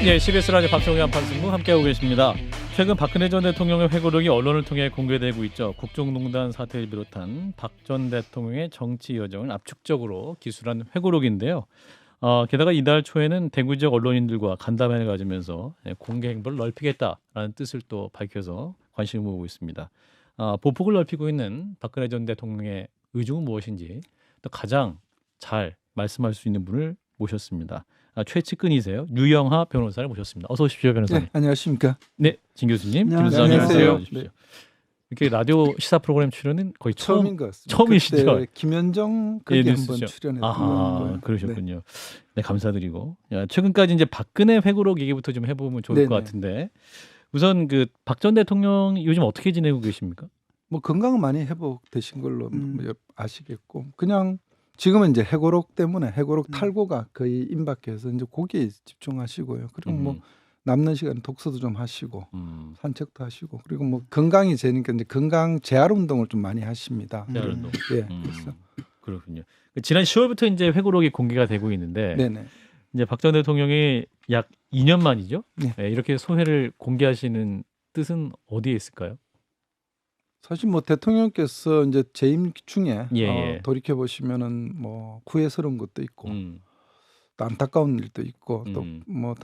네, CBS 라디오 박정희 한판승부 함께하고 계십니다. 최근 박근혜 전 대통령의 회고록이 언론을 통해 공개되고 있죠. 국정농단 사태를 비롯한 박 전 대통령의 정치 여정을 압축적으로 기술한 회고록인데요. 게다가 이달 초에는 대구 지역 언론인들과 간담회를 가지면서 공개 행보를 넓히겠다라는 뜻을 또 밝혀서 관심을 모으고 있습니다. 보폭을 넓히고 있는 박근혜 전 대통령의 의중은 무엇인지 또 가장 잘 말씀할 수 있는 분을 모셨습니다. 최측근이세요. 유영하 변호사를 모셨습니다. 어서 오십시오, 변호사님. 네, 안녕하십니까. 네, 진 교수님, 김 안녕하세요. 변호사님 안녕하세요. 어서 오십시오. 이렇게 라디오 시사 프로그램 출연은 거의 처음인 것 같습니다. 처음이시죠? 그때 김현정 거기 한번 뉴스죠. 출연했던 아하, 거예요. 그러셨군요. 네, 감사드리고. 최근까지 이제 박근혜 회고록 얘기부터 좀 해보면 좋을 것 네네. 같은데 우선 그 박 전 대통령이 요즘 어떻게 지내고 계십니까? 뭐 건강은 많이 회복되신 걸로 뭐 아시겠고 그냥 지금은 이제 해고록 때문에 해고록 탈고가 거의 임박해서 이제 거기에 집중하시고요. 그리고 뭐 남는 시간 독서도 좀 하시고 산책도 하시고 그리고 뭐 건강이 제니까 이제 건강 재활 운동을 좀 많이 하십니다. 재활 운동. 예, 그래서 그렇군요. 지난 10월부터 이제 회고록이 공개가 되고 있는데 네네. 이제 박 전 대통령이 약 2년 만이죠. 네. 이렇게 소회를 공개하시는 뜻은 어디에 있을까요? 사실 뭐 대통령께서 이제 재임 중에 예. 돌이켜 보시면은 뭐 후회스러운 것도 있고 또 안타까운 일도 있고 또 뭐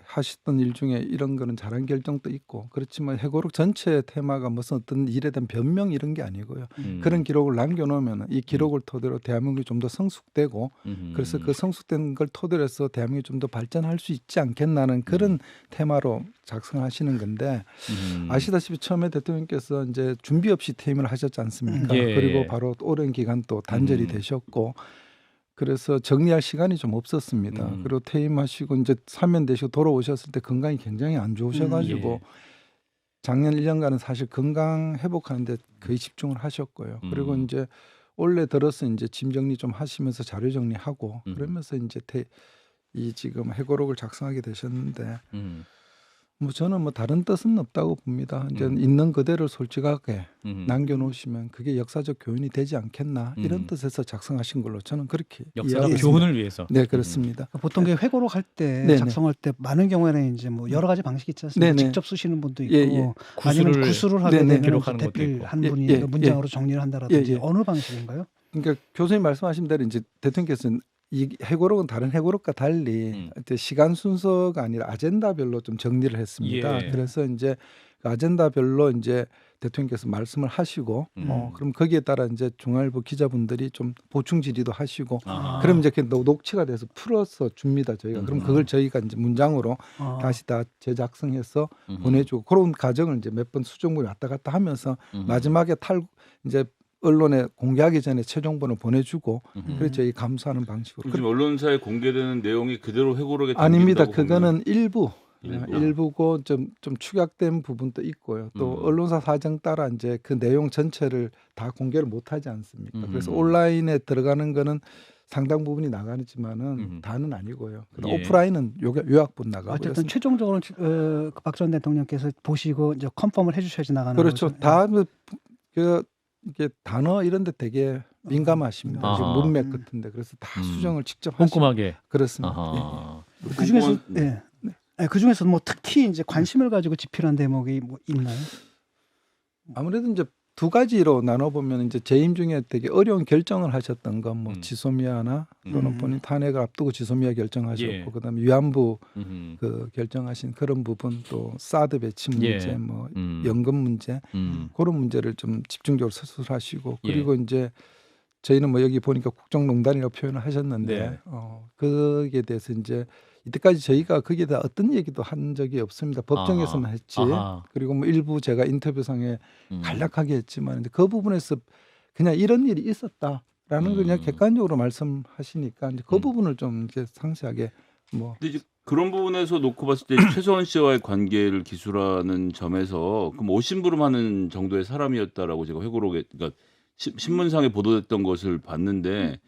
하셨던 일 중에 이런 거는 잘한 결정도 있고 그렇지만 해고록 전체 테마가 무슨 어떤 일에 대한 변명 이런 게 아니고요. 그런 기록을 남겨놓으면 이 기록을 토대로 대한민국이 좀 더 성숙되고 그래서 그 성숙된 걸 토대로 해서 대한민국이 좀 더 발전할 수 있지 않겠나는 그런 테마로 작성하시는 건데 아시다시피 처음에 대통령께서 이제 준비 없이 퇴임을 하셨지 않습니까? 예. 그리고 바로 오랜 기간 또 단절이 되셨고 그래서 정리할 시간이 좀 없었습니다. 그리고 퇴임하시고 이제 사면되시고 돌아오셨을 때 건강이 굉장히 안 좋으셔가지고 예. 작년 1년간은 사실 건강 회복하는데 거의 집중을 하셨고요. 그리고 이제 올해 들어서 이제 짐 정리 좀 하시면서 자료 정리하고 그러면서 이제 이 지금 회고록을 작성하게 되셨는데 뭐 저는 뭐 다른 뜻은 없다고 봅니다. 이제 있는 그대로 솔직하게 남겨놓으시면 그게 역사적 교훈이 되지 않겠나 이런 뜻에서 작성하신 걸로 저는 그렇게 역사적 이해하고 교훈을 있습니다. 위해서. 네, 그렇습니다. 보통 그 회고록 할 때 네네. 작성할 때 많은 경우에는 이제 뭐 여러 가지 방식이 있지 않습니까? 네네. 직접 쓰시는 분도 있고 예, 예. 아니면 구술을 하게 네네. 되면 기록하는 것도 대필 있고. 한 예, 분이 예, 문장으로 정리를 한다라든지 예, 예. 어느 방식인가요? 그러니까 교수님 말씀하신 대로 이제 대통령께서는 이 회고록은 다른 회고록과 달리 시간 순서가 아니라 아젠다별로 좀 정리를 했습니다. 예. 그래서 이제 그 아젠다별로 이제 대통령께서 말씀을 하시고 그럼 거기에 따라 이제 중앙일보 기자분들이 좀 보충 질의도 하시고 그럼 이제 녹취가 돼서 풀어서 줍니다 저희가. 그럼 그걸 저희가 이제 문장으로 다시 다 재작성해서 보내주고 그런 과정을 이제 몇 번 수정본이 왔다 갔다 하면서 마지막에 이제 언론에 공개하기 전에 최종본을 보내주고 그래서 저희 감수하는 방식으로. 지금 언론사에 공개되는 내용이 그대로 회고록에 아닙니다. 담긴다고 그거는 보면 일부고 좀 축약된 부분도 있고요. 또 언론사 사정 따라 이제 그 내용 전체를 다 공개를 못하지 않습니까? 그래서 온라인에 들어가는 거는 상당 부분이 나가지만은 다는 아니고요. 예. 오프라인은 요약본 나가고요. 어쨌든 최종적으로 박 전 대통령께서 보시고 이제 컨펌을 해주셔야지 나가는 그렇죠. 거죠. 다 이게 단어 이런 데 되게 민감하십니다. 지금 문맥 같은데 그래서 다 수정을 직접 하시고 꼼꼼하게. 그렇습니다. 아하. 그 중에서 그 중에서 뭐 특히 이제 관심을 가지고 집필한 대목이 뭐 있나요? 아무래도 이제 두 가지로 나눠보면 이제 재임 중에 되게 어려운 결정을 하셨던 건 뭐 지소미아나 또는 본인 탄핵을 앞두고 지소미아 결정하셨고 예. 그다음에 위안부 그 결정하신 그런 부분 또 사드 배치 문제 예. 뭐 연금 문제 그런 문제를 좀 집중적으로 서술하시고 그리고 이제 저희는 뭐 여기 보니까 국정농단이라고 표현을 하셨는데 네. 거기에 대해서 이제 이때까지 저희가 거기에 대해 어떤 얘기도 한 적이 없습니다. 법정에서만 했지. 아하. 그리고 뭐 일부 제가 인터뷰상에 간략하게 했지만 이제 그 부분에서 그냥 이런 일이 있었다라는 걸 그냥 객관적으로 말씀하시니까 이제 그 부분을 좀 이제 상세하게 뭐. 근데 이제 그런 부분에서 놓고 봤을 때 최소원 씨와의 관계를 기술하는 점에서 그럼 오심부름하는 정도의 사람이었다라고 제가 회고록에 그러니까 신문상에 보도됐던 것을 봤는데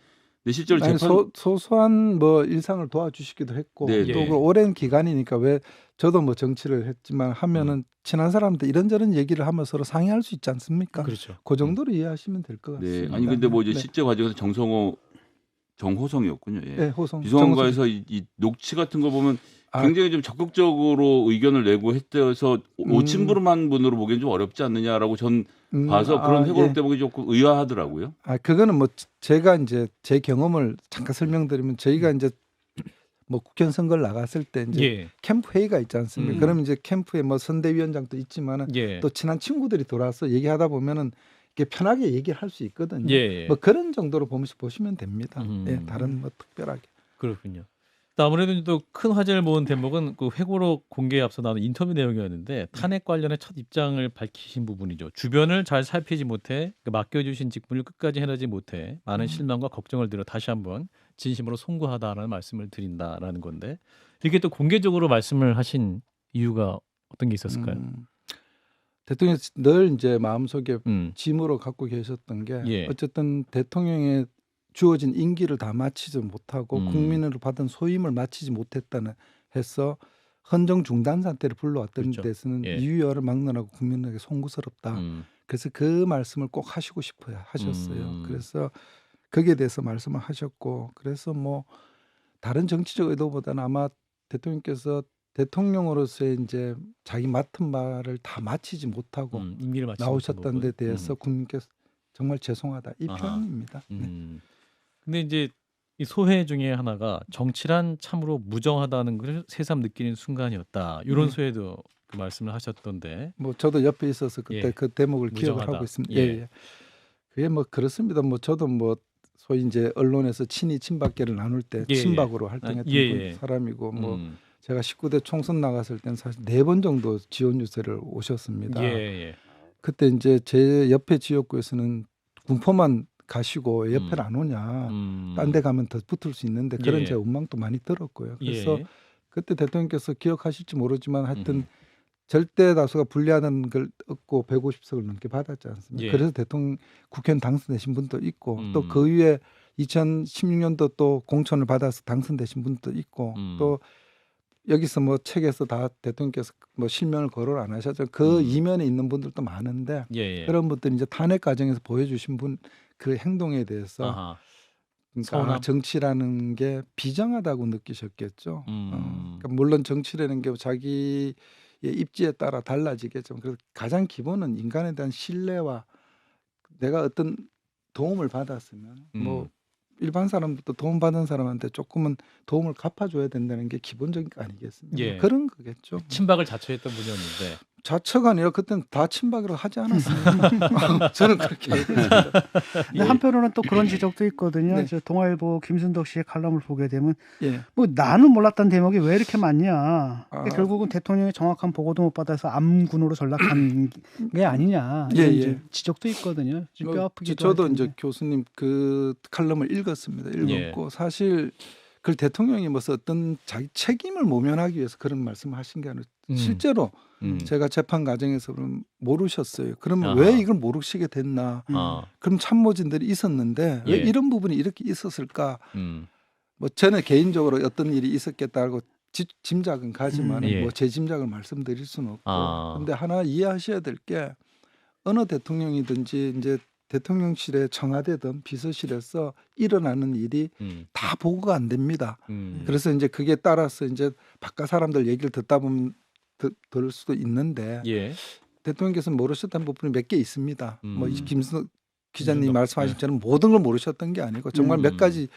근데 실제로 아니, 재판 소소한 뭐 일상을 도와주시기도 했고 네, 또 네. 그 오랜 기간이니까 왜 저도 뭐 정치를 했지만 하면은 친한 사람들 이런저런 얘기를 하면 서로 상의할 수 있지 않습니까? 그렇죠. 그 정도로 이해하시면 될 것 네. 같습니다. 아니 근데 뭐 이제 네. 실제 과정에서 정호성이었군요. 예. 네, 호성 비서관과에서 이 녹취 같은 거 보면 굉장히 좀 적극적으로 의견을 내고 했대서 오침부름한 분으로 보기엔 좀 어렵지 않느냐라고 전 봐서 그런 회고록 예. 대목이 조금 의아하더라고요. 그거는 뭐 제가 이제 제 경험을 잠깐 설명드리면 저희가 이제 뭐 국회의원 선거를 나갔을 때 이제 예. 캠프 회의가 있지 않습니까? 그럼 이제 캠프에 뭐 선대위원장도 있지만은 예. 또 친한 친구들이 돌아와서 얘기하다 보면은 이렇게 편하게 얘기를 할 수 있거든요. 예. 뭐 그런 정도로 보시면 됩니다. 음. 예, 다른 뭐 특별하게. 그렇군요. 또 아무래도 또 큰 화제를 모은 대목은 그 회고록 공개에 앞서 나온 인터뷰 내용이었는데 탄핵 관련해 첫 입장을 밝히신 부분이죠. 주변을 잘 살피지 못해 맡겨주신 직분을 끝까지 해내지 못해 많은 실망과 걱정을 들어 다시 한번 진심으로 송구하다라는 말씀을 드린다라는 건데 이게 또 공개적으로 말씀을 하신 이유가 어떤 게 있었을까요? 대통령이 늘 이제 마음속에 음. 짐으로 갖고 계셨던 게 예. 어쨌든 대통령의 주어진 임기를 다 마치지 못하고 국민으로 받은 소임을 마치지 못했다는 해서 헌정 중단 사태를 불러왔던 그렇죠. 데서는 예. 이유열을 막론하고 국민에게 송구스럽다. 그래서 그 말씀을 꼭 하시고 싶어요 하셨어요. 그래서 거기에 대해서 말씀을 하셨고 그래서 뭐 다른 정치적 의도보다는 아마 대통령께서 대통령으로서의 이제 자기 맡은 바를 다 마치지 못하고 임기를 마치지 나오셨던 못한 데 부분. 대해서 국민께서 정말 죄송하다 이 아하. 표현입니다. 네. 근데 이제 이 소회 중에 하나가 정치란 참으로 무정하다는 걸 새삼 느끼는 순간이었다. 이런 소회도 그 말씀을 하셨던데. 뭐 저도 옆에 있어서 그때 예. 그 대목을 기억을 무정하다. 하고 있습니다. 예. 예. 그게 뭐 그렇습니다. 뭐 저도 뭐 소위 이제 언론에서 친이 친박계를 나눌 때 예, 예. 친박으로 활동했던 예. 사람이고 뭐 제가 19대 총선 나갔을 때는 사실 4번 정도 지원 유세를 오셨습니다. 예. 그때 이제 제 옆에 지역구에서는 군포만 가시고 옆에를 안 오냐. 딴 데 가면 더 붙을 수 있는데 그런 예. 제 원망도 많이 들었고요. 그래서 예. 그때 대통령께서 기억하실지 모르지만 하여튼 절대 다수가 불리하다는 걸 얻고 150석을 넘게 받았지 않습니까? 예. 그래서 대통령 국회의원 당선되신 분도 있고 또 그 위에 2016년도 또 공천을 받아서 당선되신 분도 있고 또 여기서 뭐 책에서 다 대통령께서 뭐 실명을 거론 안 하셨죠. 그 이면에 있는 분들도 많은데 예. 그런 분들이 이제 탄핵 과정에서 보여주신 분 그 행동에 대해서 아하. 그러니까 서운함? 정치라는 게 비정하다고 느끼셨겠죠. 그러니까 물론 정치라는 게 자기의 입지에 따라 달라지겠지만 그래서 가장 기본은 인간에 대한 신뢰와 내가 어떤 도움을 받았으면 뭐 일반 사람도 도움 받은 사람한테 조금은 도움을 갚아줘야 된다는 게 기본적인 거 아니겠습니까? 예. 그런 거겠죠. 친박을 자처했던 분이었는데. 자처가 아니라 그때는 다 친박이라고 하지 않았습니다. 저는 그렇게 알고 있습니다. 근데 한편으로는 또 그런 지적도 있거든요. 네. 저 동아일보 김순덕 씨의 칼럼을 보게 되면 예. 뭐 나는 몰랐던 대목이 왜 이렇게 많냐. 결국은 대통령이 정확한 보고도 못 받아서 암군으로 전락한 게 아니냐. 예, 이런 예. 이제 지적도 있거든요. 좀 뼈 아프기도 저도 할 텐데. 이제 교수님 그 칼럼을 읽었습니다. 읽었고 사실 그 대통령이 무슨 어떤 자기 책임을 모면하기 위해서 그런 말씀을 하신 게 아니라 실제로 제가 재판 과정에서 모르셨어요. 그러면 아하. 왜 이걸 모르시게 됐나? 그럼 참모진들이 있었는데 왜 예. 이런 부분이 이렇게 있었을까? 뭐 저는 개인적으로 어떤 일이 있었겠다고 짐작은 가지만 예. 뭐 제 짐작을 말씀드릴 수는 없고. 아. 근데 하나 이해하셔야 될 게 어느 대통령이든지 이제 대통령실에 청와대든 비서실에서 일어나는 일이 다 보고가 안 됩니다. 그래서 이제 그게 따라서 이제 바깥 사람들 얘기를 듣다 보면 들을 수도 있는데 예. 대통령께서는 모르셨던 부분이 몇 개 있습니다. 뭐 김순덕 기자님 김순덕, 말씀하신 처럼 모든 걸 모르셨던 게 아니고 정말 몇 가지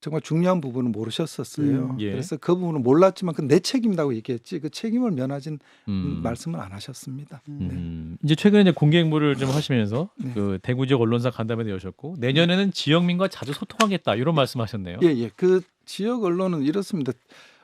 정말 중요한 부분은 모르셨었어요. 예. 그래서 그 부분은 몰랐지만 그 내 책임이라고 얘기했지 그 책임을 면하진 말씀을 안 하셨습니다. 네. 이제 최근에 이제 공개 행보를 좀 하시면서 네. 그 대구 지역 언론사 간담회도 여셨고 내년에는 지역민과 자주 소통하겠다 이런 말씀하셨네요. 예. 그 지역 언론은 이렇습니다.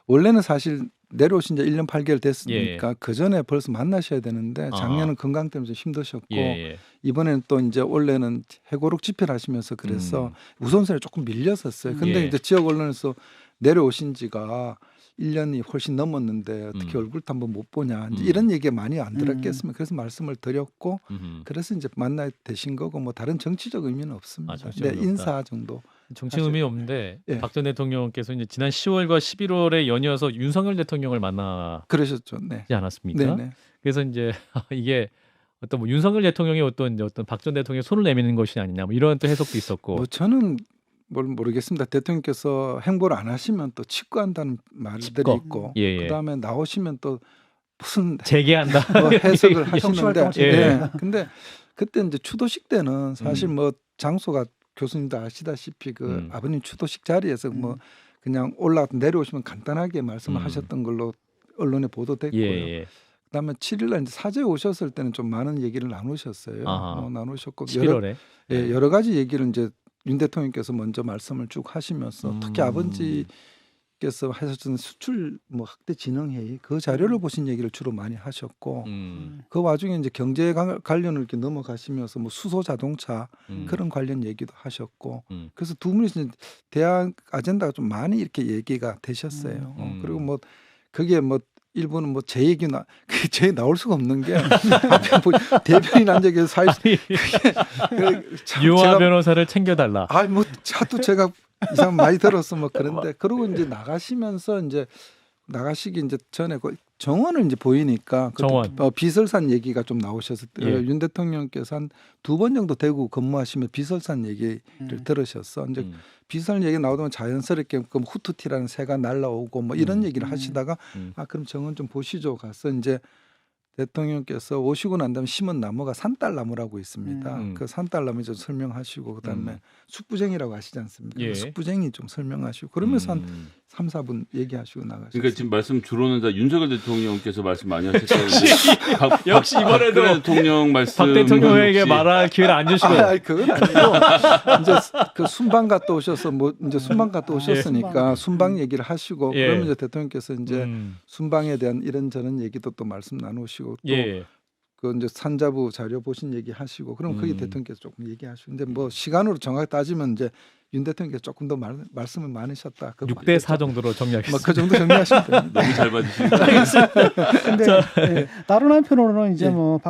원래는 사실 내려오신 지 1년 8개월 됐으니까 그 전에 벌써 만나셔야 되는데 작년은 건강 때문에 좀 힘드셨고 예. 이번에는 또 이제 올해는 해고록 집회를 하시면서 그래서 우선순위가 조금 밀렸었어요. 근데 예. 이제 지역 언론에서 내려오신 지가 1년이 훨씬 넘었는데 어떻게 얼굴도 한번 못 보냐 이제 이런 얘기가 많이 안 들었겠습니까? 그래서 말씀을 드렸고 그래서 이제 만나 되신 거고 뭐 다른 정치적 의미는 없습니다. 정치적 네, 의미 없다. 인사 정도. 정치 의미 없는데 예. 박 전 대통령께서 이제 지난 10월과 11월에 연이어서 윤석열 대통령을 만나지 그러셨죠. 네. 않았습니까? 네. 그래서 이제 이게 어떤 뭐 윤석열 대통령이 어떤 박 전 대통령의 손을 내미는 것이 아니냐 뭐 이런 또 해석도 있었고. 뭐 저는 뭘 모르겠습니다. 대통령께서 행보를 안 하시면 또 직거한다는 말들이 직거. 있고 예, 예. 그다음에 나오시면 또 무슨 재개한다. 뭐 해석을 하시는데 정치활동 재개한다. 근데 그때 이제 추도식 때는 사실 음. 뭐 장소가 교수님도 아시다시피 그 아버님 추도식 자리에서 뭐 음. 그냥 올라가 내려오시면 간단하게 말씀을 하셨던 걸로 언론에 보도됐고요. 예. 그다음에 7일날 이제 사제 오셨을 때는 좀 많은 얘기를 나누셨어요. 아하. 나누셨고 11월에. 여러 가지 얘기를 이제 윤 대통령께서 먼저 말씀을 쭉 하시면서 특히 아버지께서 하셨던 수출 뭐 확대 진흥 회의 그 자료를 보신 얘기를 주로 많이 하셨고 그 와중에 이제 경제 관련을 이렇게 넘어가시면서 뭐 수소 자동차 그런 관련 얘기도 하셨고 그래서 두 분이서 이제 대학 아젠다가 좀 많이 이렇게 얘기가 되셨어요. 그리고 뭐 그게 뭐 일부는 뭐 제 얘기 제 나올 수가 없는 게 앞에 뭐 대변인 한 적에서 사실 유화 변호사를 챙겨달라. 뭐 차도 제가 이상 많이 들었어 뭐 그런데 그러고 이제 나가시면서 이제 나가시기 이제 전에 그 정원을 이제 보이니까 정원. 비설산 얘기가 좀 나오셨을 때 예. 윤 대통령께서 한 2번 정도 대구 근무하시면 비설산 얘기를 들으셨어. 이제 비설 얘기 나오면 자연스럽게 그 후투티라는 새가 날라오고 뭐 이런 얘기를 하시다가 그럼 정원 좀 보시죠 가서 이제 대통령께서 오시고 난 다음에 심은 나무가 산딸나무라고 있습니다. 그 산딸나무 좀 설명하시고 그다음에 숙부쟁이라고 아시지 않습니까? 예. 그 숙부쟁이 좀 설명하시고 그러면서 한 3, 4분 얘기하시고 나가셨어요. 그러니까 지금 말씀 주로는 다 윤석열 대통령께서 말씀 많이 하셨어요. 역시 이번에도 박근혜 대통령 말씀 박 대통령에게 말할 기회를 안 주시고. 그건 아니고 이제 그 순방 갔다 오셔서 뭐 이제 순방 갔다 오셨으니까 순방 얘기를 하시고 예. 그러면 이제 대통령께서 이제 순방에 대한 이런저런 얘기도 또 말씀 나누시고 또 예. 그 이제 산자부 자료 보신 얘기하시고 그럼 거기 대통령께서 조금 얘기하시고 근데 뭐 시간으로 정확히 따지면 이제 윤 대통령께서 조금 더 말씀을 많으셨다. 6대 4 정도로 정리하겠습니다. 그 정도 정리하시면 됩니다. 너무 잘 봐주시니까. 근데 다른 한편으로는 이제 뭐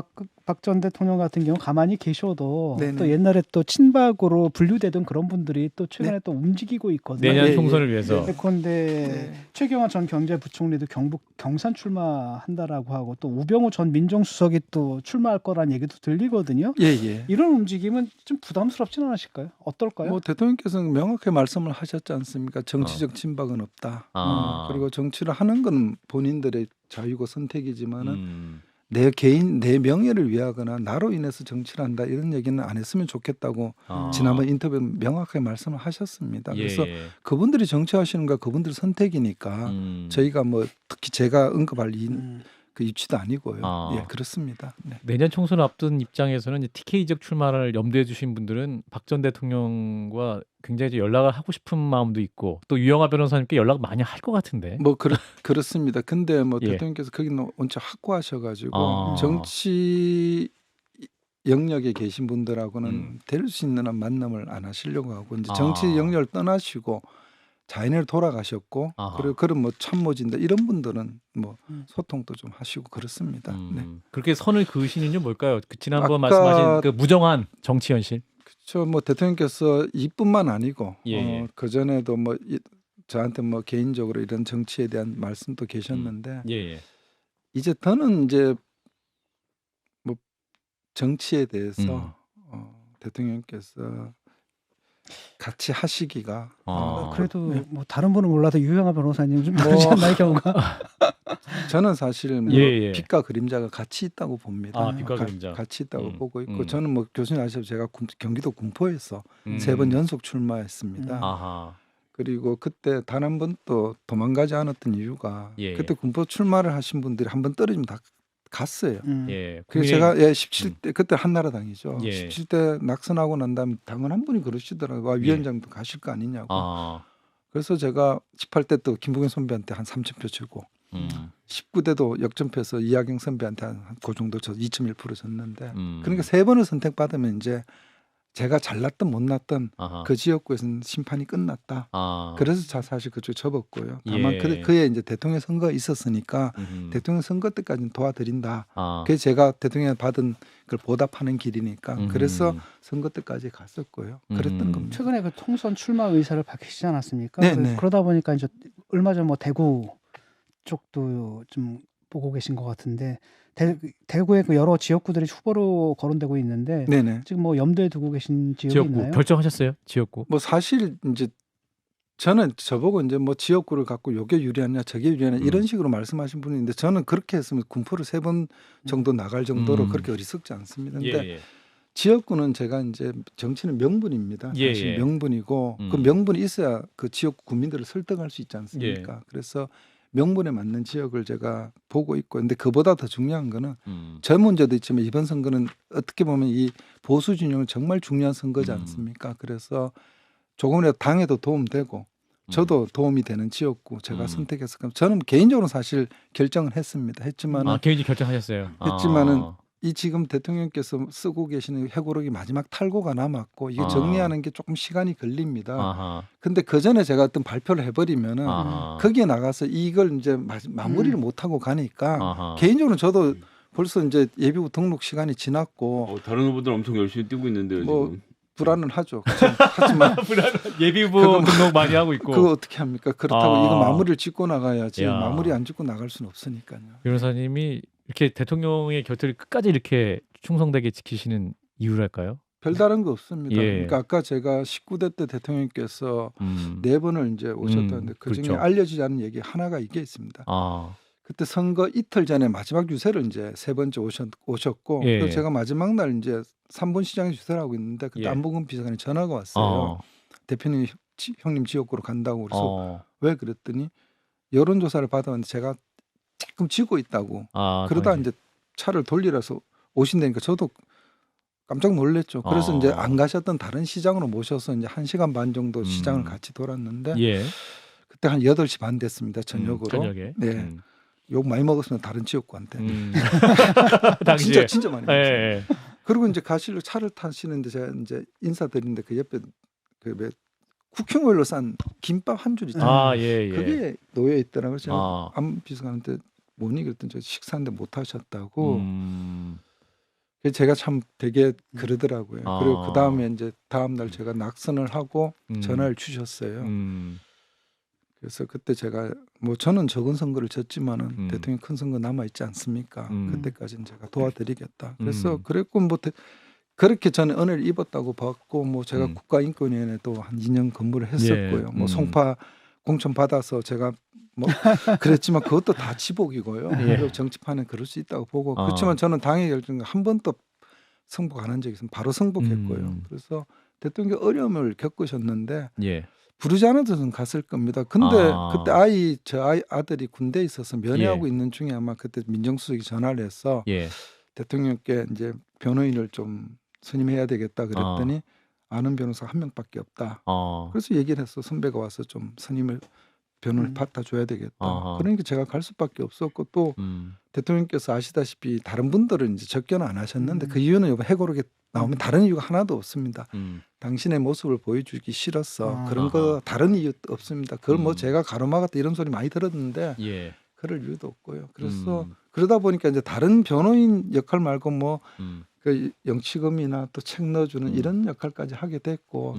박 전 대통령 같은 경우 가만히 계셔도 네네. 또 옛날에 또 친박으로 분류되던 그런 분들이 또 최근에 또 움직이고 있거든요. 내년 예, 총선을 예. 위해서. 그런데 최경환 전 경제부총리도 경북 경산 출마한다라고 하고 또 우병우 전 민정수석이 또 출마할 거란 얘기도 들리거든요. 예. 이런 움직임은 좀 부담스럽지는 않으실까요? 어떨까요? 뭐 대통령께서는 명확하게 말씀을 하셨지 않습니까? 정치적 친박은 없다. 그리고 정치를 하는 건 본인들의 자유고 선택이지만은 내 개인 내 명예를 위하거나 나로 인해서 정치를 한다 이런 얘기는 안 했으면 좋겠다고 지난번 인터뷰에 명확하게 말씀을 하셨습니다. 그래서 그분들이 정치하시는 거 그분들 선택이니까 저희가 뭐 특히 제가 언급할 그 입지도 아니고요. 예, 그렇습니다. 네. 내년 총선을 앞둔 입장에서는 이제 TK적 출마를 염두에 두신 분들은 박 전 대통령과 굉장히 이제 연락을 하고 싶은 마음도 있고 또 유영하 변호사님께 연락 많이 할 것 같은데. 뭐 그렇습니다. 근데 뭐 예. 대통령께서 거기는 원체 확고하셔가지고 정치 영역에 계신 분들하고는 될 수 있는 한 만남을 안 하시려고 하고 이제 정치 영역을 떠나시고 자연을 돌아가셨고 그리고 그런 뭐 참모진들 이런 분들은 뭐 소통도 좀 하시고 그렇습니다. 네. 그렇게 선을 그으신 이유는 뭘까요? 그 지난번 말씀하신 그 무정한 정치 현실. 그렇죠. 뭐 대통령께서 이뿐만 아니고 예. 그 전에도 뭐 저한테 뭐 개인적으로 이런 정치에 대한 말씀도 계셨는데 예. 이제 더는 이제 뭐 정치에 대해서 대통령께서 같이 하시기가 그래도 뭐 다른 분은 몰라도 유영하 변호사님 좀 다르지 않나요 경우가? 저는 사실 뭐 빛과 그림자가 같이 있다고 봅니다. 빛과 그림자 같이 있다고 보고 있고 저는 뭐 교수님 아시죠? 제가 경기도 군포에서 3번 연속 출마했습니다. 그리고 그때 단 한 번도 도망가지 않았던 이유가 그때 군포 출마를 하신 분들이 한 번 떨어지면 다 갔어요. 그래서 제가 17대 그때 한나라당이죠. 17대 낙선하고 난 다음에 당원 한 분이 그러시더라고요. 위원장도 가실 거 아니냐고. 그래서 제가 18대 또 김부겸 선배한테 한 3,000표 주고 19대도 역전패해서 이하경 선배한테 한 그 정도 저 2.1% 졌는데 그러니까 3번을 선택받으면 이제 제가 잘났든 못났든 그 지역구에서는 심판이 끝났다. 그래서 사실 그쪽 접었고요. 다만 그의 이제 대통령 선거가 있었으니까 대통령 선거 때까지는 도와드린다. 그래서 제가 대통령 받은 걸 보답하는 길이니까 그래서 선거 때까지 갔었고요. 그랬던 겁니다. 최근에 그 통선 출마 의사를 밝히시지 않았습니까? 네네. 그러다 보니까 이제 얼마 전 뭐 대구 쪽도 좀 보고 계신 것 같은데 대구의 그 여러 지역구들이 후보로 거론되고 있는데 네네. 지금 뭐 염두에 두고 계신 지역이 지역구 있나요? 결정하셨어요? 지역구. 뭐 사실 이제 저는 저보고 이제 뭐 지역구를 갖고 요게 유리하냐 저게 유리하냐 이런 식으로 말씀하신 분이 있는데 저는 그렇게 했으면 군포를 3번 정도 나갈 정도로 그렇게 어리석지 않습니다. 근데 예. 지역구는 제가 이제 정치는 명분입니다. 예, 사실 예. 명분이고 그 명분이 있어야 그 지역 구민들을 설득할 수 있지 않습니까? 그래서 명분에 맞는 지역을 제가 보고 있고, 근데 그보다 더 중요한 거는 저 문제도 있지만 이번 선거는 어떻게 보면 이 보수 진영은 정말 중요한 선거지 않습니까? 그래서 조금이라도 당에도 도움되고 저도 도움이 되는 지역구 제가 선택해서 저는 개인적으로 사실 결정을 했습니다. 했지만은 개인이 결정하셨어요. 했지만은 이 지금 대통령께서 쓰고 계시는 회고록이 마지막 탈고가 남았고 이게 정리하는 게 조금 시간이 걸립니다. 근데 그 전에 제가 어떤 발표를 해버리면은 거기에 나가서 이걸 이제 마무리를 못 하고 가니까 개인적으로 저도 벌써 이제 예비후 등록 시간이 지났고 다른 후보들 엄청 열심히 뛰고 있는데요. 뭐 지금. 불안은 하죠. 하지만 예비후보 등록 많이 하고 있고. 그거 어떻게 합니까? 그렇다고 이거 마무리를 짓고 나가야지. 야. 마무리 안 짓고 나갈 수는 없으니까요. 변호사님이 이렇게 대통령의 곁을 끝까지 이렇게 충성되게 지키시는 이유랄까요? 별다른 거 없습니다. 예. 그러니까 아까 제가 19대 때 대통령께서 4번을 이제 오셨다는데 그중에 그렇죠. 알려지지 않은 얘기 하나가 이게 있습니다. 그때 선거 이틀 전에 마지막 유세를 이제 3번째 오셨고 예. 그래서 제가 마지막 날 이제 3번 시장에 유세를 하고 있는데 그때 예. 안봉근 비서관이 전화가 왔어요. 대표님 형님 지역구로 간다고 그래서 왜 그랬더니 여론조사를 받아왔는데 제가 조금 지고 있다고 그러다 당연히. 이제 차를 돌리라서 오신다니까 저도 깜짝 놀랐죠. 그래서 이제 안 가셨던 다른 시장으로 모셔서 이제 1시간 반 정도 시장을 같이 돌았는데 예. 그때 한 8시 반 됐습니다. 저녁으로. 저녁에. 네. 욕 많이 먹었으면 다른 지역구한테. 당시에. 진짜 많이 먹었어요. 예. 그리고 이제 가시로 차를 타시는데 제가 이제 인사드리는데 그 옆에 그 쿠킹 오일로 싼 김밥 한 줄 있잖아요. 예. 그게 놓여 있더라고요. 제가 안 비서관한테 뭐니 그랬더니 저 식사인데 못 하셨다고. 그래서 제가 참 되게 그러더라고요. 그리고 그 다음에 이제 다음 날 제가 낙선을 하고 전화를 주셨어요. 그래서 그때 제가 뭐 저는 적은 선거를 졌지만은 대통령 큰 선거 남아 있지 않습니까? 그때까지는 제가 도와드리겠다. 그래서 그랬고 뭐 그렇게 저는 은혜를 입었다고 봤고 뭐 제가 국가인권위원회도 한 2년 근무를 했었고요. 뭐 송파 공천 받아서 제가 뭐 그랬지만 그것도 다 지복이고요. 그리고 정치판에 그럴 수 있다고 보고 그렇지만 저는 당의 결정 한 번도 승복 안 한 적이 있으면 바로 승복했고요. 그래서 대통령 어려움을 겪으셨는데 부르지 않아도는 갔을 겁니다. 근데 그때 저 아들이 군대에 있어서 면회하고 있는 중에 아마 그때 민정수석이 전화를 해서 대통령께 이제 변호인을 좀 선임해야 되겠다 그랬더니 아는 변호사가 한 명밖에 없다. 그래서 얘기를 했어. 선배가 와서 좀 선임을 변호를 받아줘야 되겠다. 그러니까 제가 갈 수밖에 없었고 또 대통령께서 아시다시피 다른 분들은 이제 접견을 안 하셨는데 그 이유는 이번 해고록에 나오면 다른 이유가 하나도 없습니다. 당신의 모습을 보여주기 싫었어. 그런 거 다른 이유 없습니다. 그걸 뭐 제가 가로막았다 이런 소리 많이 들었는데 그럴 이유도 없고요. 그래서 그러다 보니까 이제 다른 변호인 역할 말고 뭐 그 영치금이나 또 책 넣어주는 이런 역할까지 하게 됐고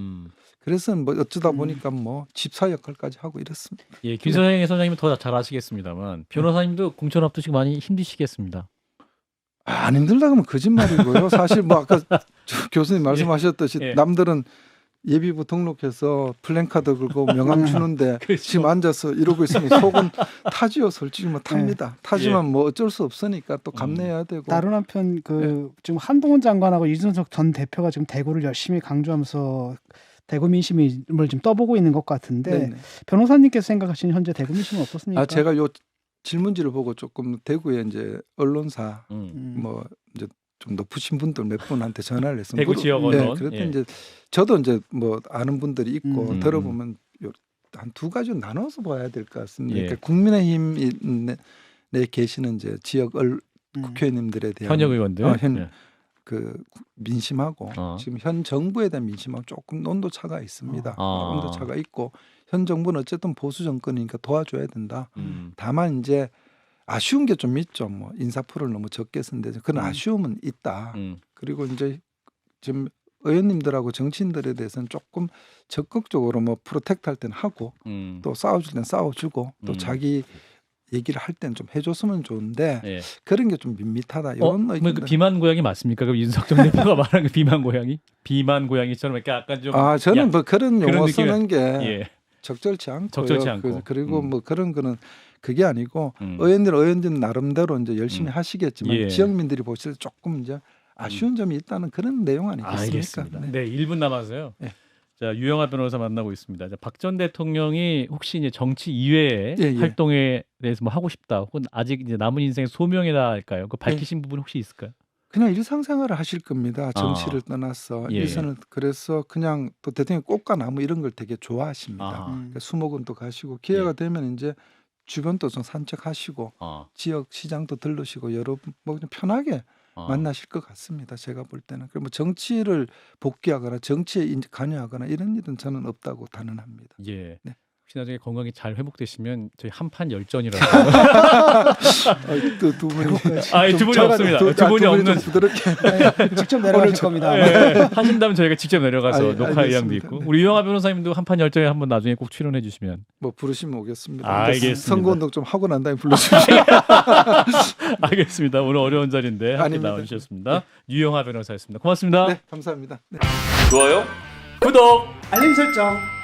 그래서 뭐 어쩌다 보니까 뭐 집사 역할까지 하고 이랬습니다. 김선영 선생님은 더 잘 아시겠습니다만 변호사님도 공천 앞두시고 많이 힘드시겠습니다. 안 힘들다 그러면 거짓말이고요. 사실 뭐 아까 교수님 말씀하셨듯이 남들은 예비부 등록해서 플랜카드 걸고 명함 주는데 지금 앉아서 이러고 있으면 속은 타지요. 솔직히 뭐 탑니다. 타지만 뭐 어쩔 수 없으니까 또 감내해야 되고. 다른 한편 지금 한동훈 장관하고 이준석 전 대표가 지금 대구를 열심히 강조하면서 대구 민심을 지금 떠보고 있는 것 같은데 네네. 변호사님께서 생각하시는 현재 대구 민심은 어떻습니까? 제가 요 질문지를 보고 조금 대구에 이제 언론사 뭐 이제 좀 높으신 분들 몇 분한테 전화를 했습니다. 대구 지역 언론. 그랬더니 이제 저도 이제 뭐 아는 분들이 있고 들어보면 한 두 가지로 나눠서 봐야 될 것 같습니다. 그러니까 국민의힘 내 계시는 이제 지역 국회의원님들에 대한 현역 의원들, 그 민심하고 지금 현 정부에 대한 민심하고 조금 온도 차가 있습니다. 온도 차가 있고 현 정부는 어쨌든 보수 정권이니까 도와줘야 된다. 다만 이제 아쉬운 게 좀 있죠. 뭐 인사풀을 너무 적게 쓴데 그런 아쉬움은 있다. 그리고 이제 지금 의원님들하고 정치인들에 대해서는 조금 적극적으로 뭐 프로텍트할 때는 하고 또 싸워줄 때는 싸워주고 또 자기 얘기를 할 때는 좀 해줬으면 좋은데 예. 그런 게 좀 밋밋하다 이런 그 의견들. 비만 고양이 맞습니까? 그럼 윤석열 대표가 말하는 그 비만 고양이? 비만 고양이처럼 이렇게 약간 좀 저는 뭐 그런 그런 용어 느낌의- 쓰는 게 예. 적절치 않고요. 적절치 않고. 그리고 뭐 그런 거는 그게 아니고 음. 의원들 나름대로 이제 열심히 하시겠지만 예. 지역민들이 보실 때 조금 이제 아쉬운 점이 있다는 그런 내용 아니겠습니까? 알겠습니다. 네. 네, 1분 남아서요. 예. 자, 유영하 변호사 만나고 있습니다. 박 전 대통령이 혹시 이제 정치 이외의 예, 예. 활동에 대해서 뭐 하고 싶다, 혹은 아직 이제 남은 인생의 소명이라 할까요? 그 밝히신 부분 혹시 있을까요? 그냥 일상생활을 하실 겁니다. 정치를 떠나서 예. 일선을 그래서 그냥 또 대통령 꽃과 나무 이런 걸 되게 좋아하십니다. 아. 그러니까 수목원도 가시고 기회가 되면 이제 주변도 좀 산책하시고 지역 시장도 들르시고 여러분 뭐 그냥 편하게 만나실 것 같습니다. 제가 볼 때는. 그럼 뭐 정치를 복귀하거나 정치에 관여하거나 이런 일은 저는 없다고 단언합니다. 예. 네. 혹시 나중에 건강이 잘 회복되시면 저희 한판 열전이라고. 두 분이 두 분이 없습니다. 두 분이 없는. 부드럽게 직접 내려가실 겁니다. 예, 하신다면 저희가 직접 내려가서 알- 녹화 의향도 알겠습니다. 있고 네. 우리 유영하 변호사님도 한판 열전에 한번 나중에 꼭 출연해 주시면. 뭐 부르시면 오겠습니다. 알겠습니다. 선거운동 좀 하고 난 다음에 불러주십시오. 알겠습니다. 오늘 어려운 자리인데 함께 아닙니다. 나와주셨습니다. 유영하 변호사였습니다. 고맙습니다. 네, 감사합니다. 네. 좋아요? 구독. 알림 설정.